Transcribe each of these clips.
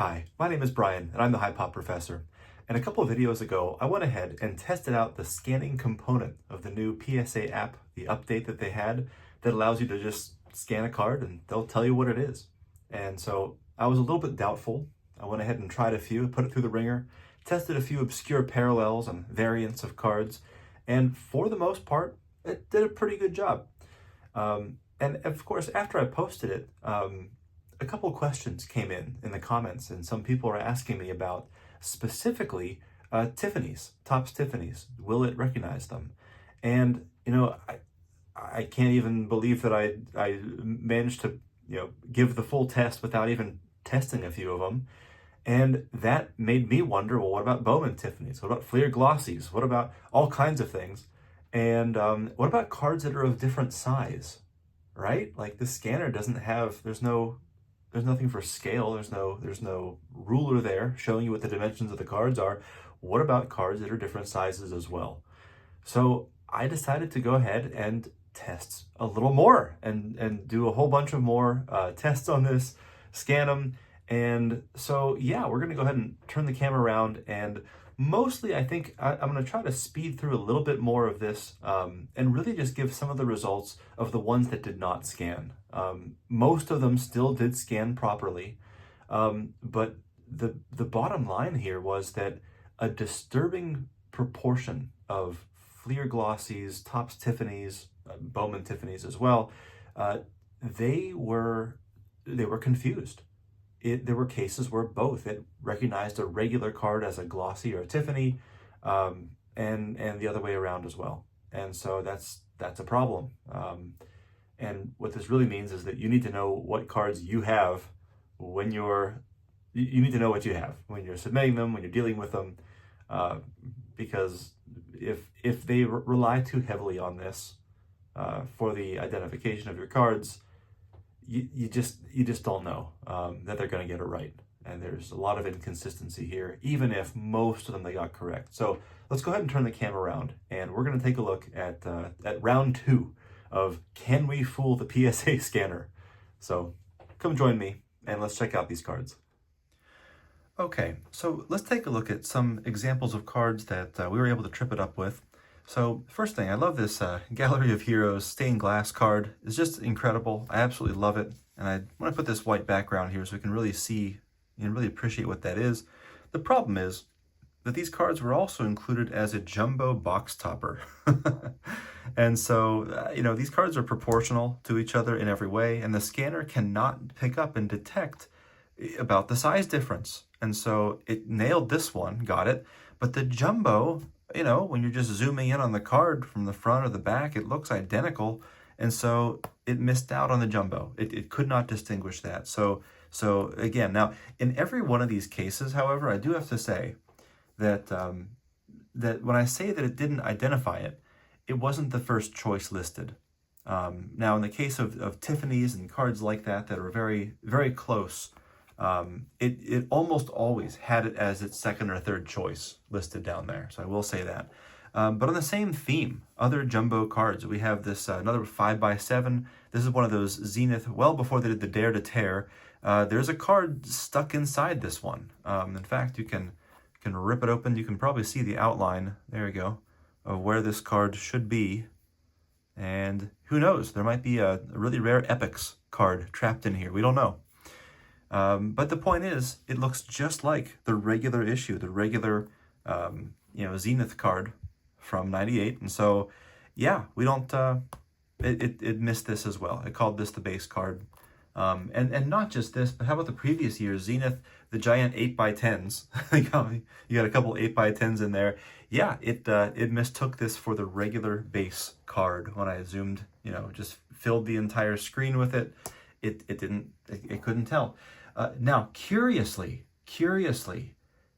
Hi, my name is Brian, and I'm the High Pop Professor. And a couple of videos ago, I went ahead and tested out the scanning component of the new PSA app, the update that they had that allows you to just scan a card and they'll tell you what it is. And so I was a little bit doubtful. I went ahead and tried a few, put it through the ringer, tested a few obscure parallels and variants of cards, and for the most part, it did a pretty good job. And of course, after I posted it, a couple of questions came in the comments, and some people are asking me about specifically Tiffany's, Topps Tiffany's. Will it recognize them? And I can't even believe that I managed to give the full test without even testing a few of them. And that made me wonder, well, what about Bowman Tiffany's? What about Fleer Glossies? What about all kinds of things? And what about cards that are of different size, right? Like the scanner doesn't have, there's nothing for scale. There's no ruler there showing you what the dimensions of the cards are. What about cards that are different sizes as well? So I decided to go ahead and test a little more and do a whole bunch of more tests on this, scan them. And so, yeah, we're going to go ahead and turn the camera around, and mostly I think I'm going to try to speed through a little bit more of this and really just give some of the results of the ones that did not scan. Most of them still did scan properly, but the bottom line here was that a disturbing proportion of Fleer Glossies, Topps Tiffany's, Bowman Tiffany's as well, they were confused. There were cases where both, it recognized a regular card as a glossy or a Tiffany, and the other way around as well. And so that's a problem. And what this really means is that you need to know what cards you have when you need to know what you have when you're submitting them, when you're dealing with them, because if they rely too heavily on this for the identification of your cards, you just don't know that they're going to get it right. And there's a lot of inconsistency here, even if most of them they got correct. So let's go ahead and turn the camera around, and we're going to take a look at round 2 of Can We Fool the PSA Scanner? So come join me and let's check out these cards. Okay, so let's take a look at some examples of cards that we were able to trip it up with. So first thing, I love this Gallery of Heroes stained glass card. It's just incredible. I absolutely love it. And I want to put this white background here so we can really see and really appreciate what that is. The problem is that these cards were also included as a jumbo box topper. And so, these cards are proportional to each other in every way, and the scanner cannot pick up and detect about the size difference. And so it nailed this one, got it. But the jumbo, when you're just zooming in on the card from the front or the back, it looks identical. And so it missed out on the jumbo. It could not distinguish that. So again, now in every one of these cases, however, I do have to say that that when I say that it didn't identify it, it wasn't the first choice listed. Now in the case of Tiffany's and cards like that are very, very close, it almost always had it as its second or third choice listed down there. So I will say that. But on the same theme, other jumbo cards, we have this another 5x7. This is one of those Zenith, well before they did the Dare to Tear. There's a card stuck inside this one. In fact, you can rip it open. You can probably see the outline, there you go, of where this card should be. And who knows, there might be a really rare Epics card trapped in here. We don't know. But the point is, it looks just like the regular issue, the regular, Zenith card from '98. And so, yeah, we don't, it missed this as well. It called this the base card. And not just this, but how about the previous year, Zenith, the giant 8x10s. You got a couple 8x10s in there. Yeah, it mistook this for the regular base card. When I zoomed, just filled the entire screen with it. It couldn't tell. Now, curiously,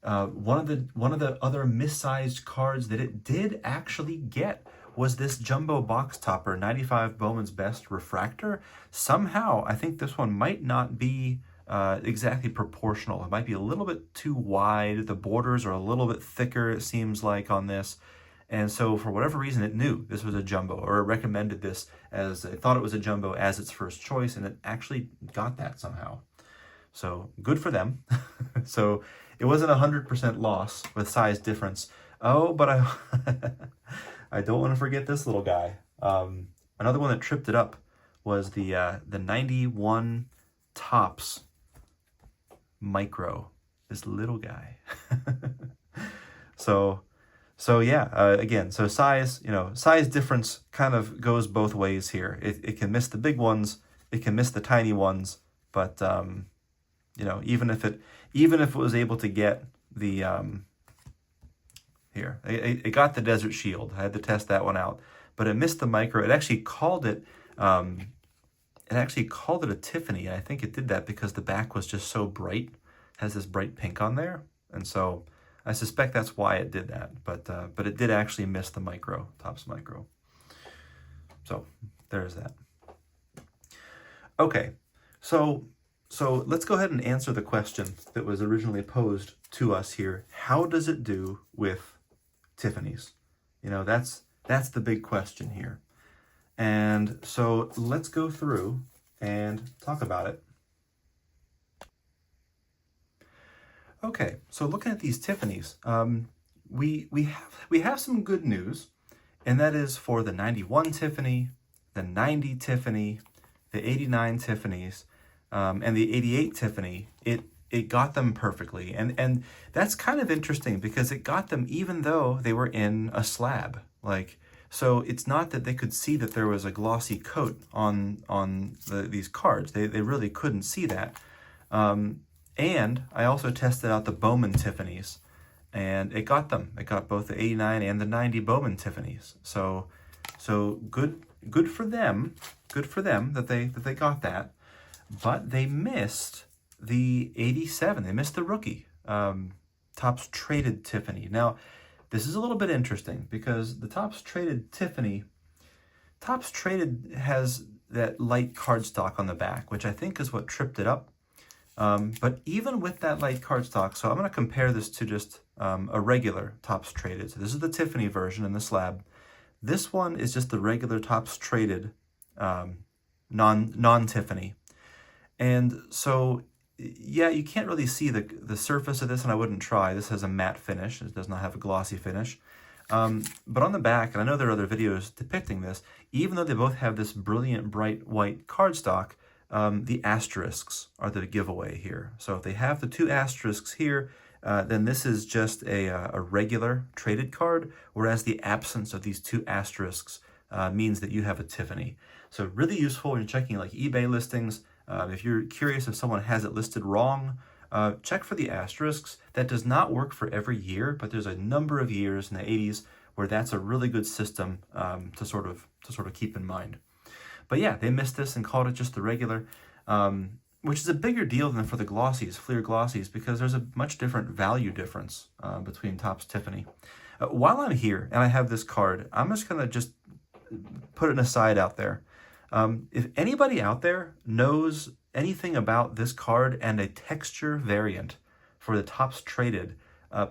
one of the other missized cards that it did actually get was this jumbo box topper 95 Bowman's Best Refractor. Somehow, I think this one might not be exactly proportional. It might be a little bit too wide. The borders are a little bit thicker, it seems like, on this. And so for whatever reason, it knew this was a jumbo, or it recommended this as, it thought it was a jumbo as its first choice, and it actually got that somehow. So good for them. So it wasn't 100% loss with size difference. Oh, but I don't want to forget this little guy. Another one that tripped it up was the 91 Tops Micro. This little guy. So yeah, again, so size, size difference kind of goes both ways here. It can miss the big ones, it can miss the tiny ones, but even if it was able to get the here, it got the Desert Shield. I had to test that one out, but it missed the micro. It actually called it a Tiffany, and I think it did that because the back was just so bright. It has this bright pink on there, and so I suspect that's why it did that, but it did actually miss the micro, Tops Micro. So there's that. Okay, so let's go ahead and answer the question that was originally posed to us here. How does it do with Tiffany's? That's the big question here. And so let's go through and talk about it. Okay, so looking at these Tiffany's, we have some good news, and that is for the 91 Tiffany, the 90 Tiffany, the 89 Tiffany's, and the 88 Tiffany. It got them perfectly, and that's kind of interesting because it got them even though they were in a slab. So it's not that they could see that there was a glossy coat on these cards. They really couldn't see that. And I also tested out the Bowman Tiffany's, and it got them. It got both the 89 and the 90 Bowman Tiffany's. So good for them. Good for them that they got that. But they missed the 87. They missed the rookie Tops Traded Tiffany. Now, this is a little bit interesting because the Tops Traded Tiffany, Tops Traded has that light cardstock on the back, which I think is what tripped it up. But even with that light cardstock, so I'm going to compare this to just a regular Tops Traded. So this is the Tiffany version in the slab. This one is just the regular Tops Traded non-Tiffany. And so, yeah, you can't really see the surface of this, and I wouldn't try. This has a matte finish. It does not have a glossy finish. But on the back, and I know there are other videos depicting this, even though they both have this brilliant bright white cardstock, the asterisks are the giveaway here. So if they have the two asterisks here, then this is just a regular traded card, whereas the absence of these two asterisks means that you have a Tiffany. So really useful when you're checking like eBay listings. If you're curious if someone has it listed wrong, check for the asterisks. That does not work for every year, but there's a number of years in the 80s where that's a really good system to sort of keep in mind. But yeah, they missed this and called it just the regular, which is a bigger deal than for the glossies, Fleer glossies, because there's a much different value difference between Tops Tiffany. While I'm here and I have this card, I'm just going to just put an aside out there. If anybody out there knows anything about this card and a texture variant for the Tops Traded,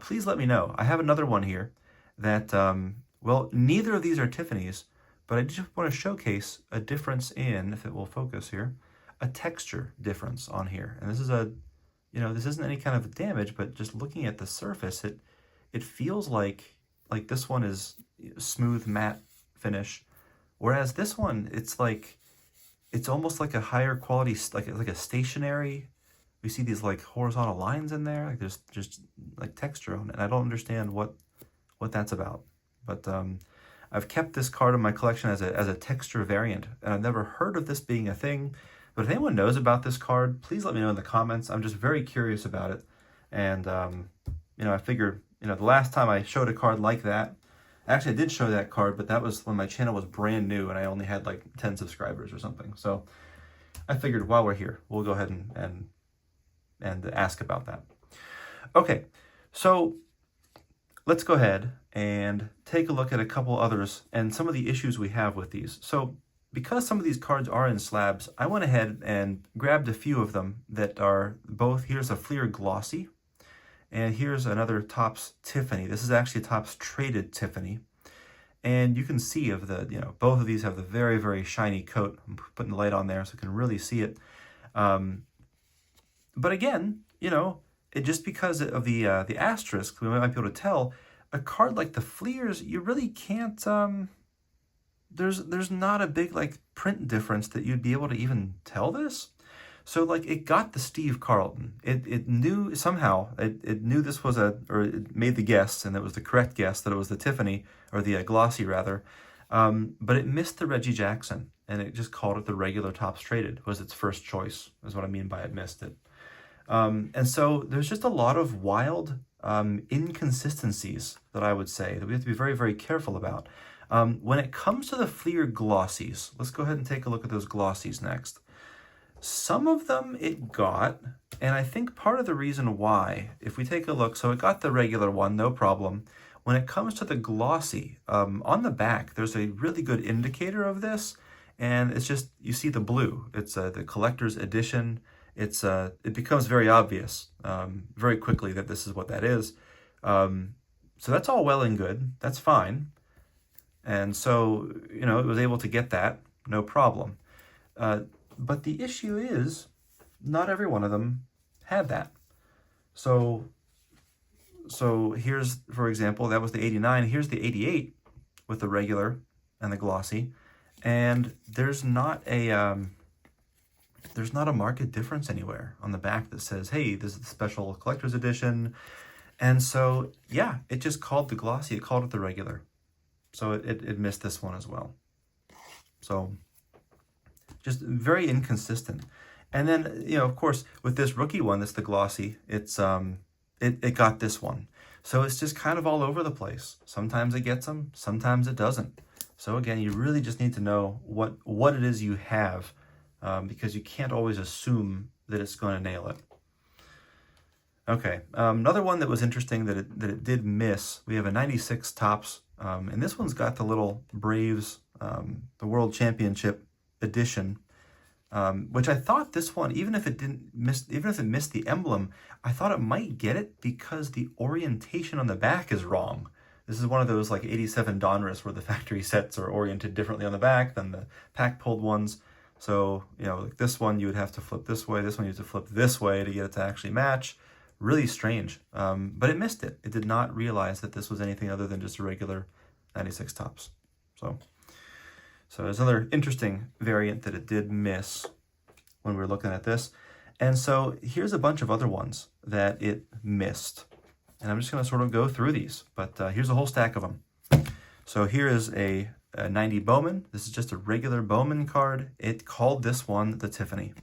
please let me know. I have another one here that, well, neither of these are Tiffany's, but I just want to showcase a difference in, if it will focus here, a texture difference on here. And this is this isn't any kind of damage, but just looking at the surface, it feels like this one is smooth matte finish, whereas this one, it's almost like a higher quality, like a stationary. We see these like horizontal lines in there, like there's just like texture on it. And I don't understand what that's about, but I've kept this card in my collection as a texture variant, and I've never heard of this being a thing. But if anyone knows about this card, please let me know in the comments. I'm just very curious about it. And, I figured, the last time I showed a card like that, actually I did show that card, but that was when my channel was brand new and I only had like 10 subscribers or something. So I figured while we're here, we'll go ahead and ask about that. Okay, so let's go ahead and take a look at a couple others and some of the issues we have with these. So because some of these cards are in slabs, I went ahead and grabbed a few of them that are both. Here's a Fleer Glossy, and here's another Tops Tiffany. This is actually a Tops Traded Tiffany. And you can see both of these have the very, very shiny coat. I'm putting the light on there so you can really see it. But again, you know, it just because of the asterisk, we might be able to tell a card like the Fleers, you really can't. There's not a big like print difference that you'd be able to even tell this. So like it got the Steve Carlton. It knew somehow, it knew this was or it made the guess, and it was the correct guess that it was the Tiffany, or the glossy rather. But it missed the Reggie Jackson, and it just called it the regular Topps Traded, was its first choice, is what I mean by it missed it. And so there's just a lot of wild inconsistencies that I would say that we have to be very, very careful about. When it comes to the Fleer glossies, let's go ahead and take a look at those glossies next. Some of them it got, and I think part of the reason why, if we take a look, so it got the regular one, no problem. When it comes to the glossy, on the back, there's a really good indicator of this, and it's just, you see the blue. It's the collector's edition. It becomes very obvious very quickly that this is what that is. So that's all well and good. That's fine. And so, you know, it was able to get that, no problem. But the issue is, not every one of them had that. So here's, for example, that was the 89. Here's the 88 with the regular and the glossy, and there's not a market difference anywhere on the back that says, hey, this is the special collector's edition. And so, yeah, it just called the glossy. It called it the regular. So it missed this one as well. So just very inconsistent. And then, you know, of course, with this rookie one, that's the glossy, it got this one. So it's just kind of all over the place. Sometimes it gets them, sometimes it doesn't. So again, you really just need to know what it is you have, because you can't always assume that it's going to nail it. Okay, another one that was interesting that it did miss, we have a 96 Topps, and this one's got the little Braves, the World Championship edition, which I thought this one, even if it missed the emblem, I thought it might get it because the orientation on the back is wrong. This is one of those like 87 Donruss where the factory sets are oriented differently on the back than the pack pulled ones. So, you know, like this one you would have to flip this way, this one you have to flip this way to get it to actually match. Really strange, but it missed it. It did not realize that this was anything other than just a regular 96 Topps. So there's another interesting variant that it did miss when we were looking at this. And so here's a bunch of other ones that it missed. And I'm just going to sort of go through these, but here's a whole stack of them. So here is a 90 Bowman. This is just a regular Bowman card. It called this one the Tiffany,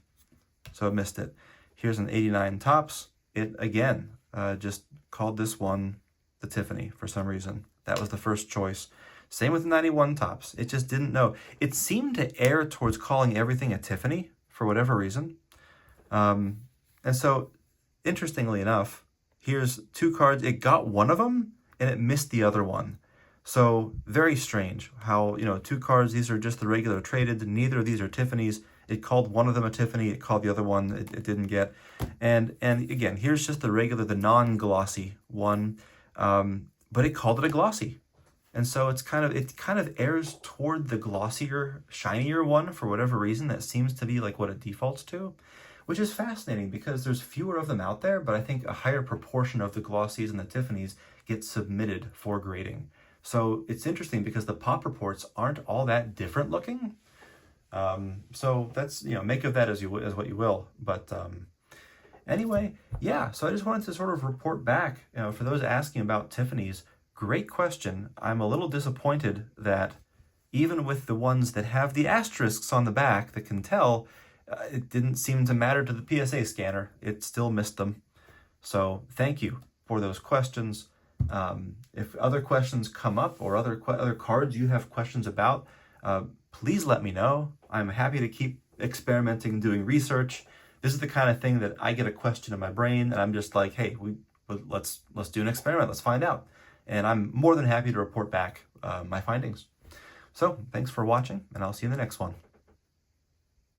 so it missed it. Here's an 89 Topps. It, again, just called this one the Tiffany for some reason. That was the first choice. Same with the 91 Topps. It just didn't know. It seemed to err towards calling everything a Tiffany for whatever reason. And so, interestingly enough, here's two cards. It got one of them, and it missed the other one. So, very strange how, you know, two cards, these are just the regular traded. Neither of these are Tiffany's. It called one of them a Tiffany. It called the other one it didn't get. And again, here's just the regular, the non-glossy one, but it called it a glossy. And so it kind of errs toward the glossier, shinier one for whatever reason. That seems to be like what it defaults to, which is fascinating because there's fewer of them out there, but I think a higher proportion of the glossies and the Tiffany's get submitted for grading. So it's interesting because the pop reports aren't all that different looking. So that's, you know, make of that as what you will. But anyway, yeah, so I just wanted to sort of report back, you know, for those asking about Tiffany's, great question. I'm a little disappointed that even with the ones that have the asterisks on the back that can tell, it didn't seem to matter to the PSA scanner. It still missed them. So thank you for those questions. If other questions come up or other cards you have questions about, please let me know. I'm happy to keep experimenting, doing research. This is the kind of thing that I get a question in my brain and I'm just like, hey, let's do an experiment. Let's find out. And I'm more than happy to report back my findings. So thanks for watching, and I'll see you in the next one.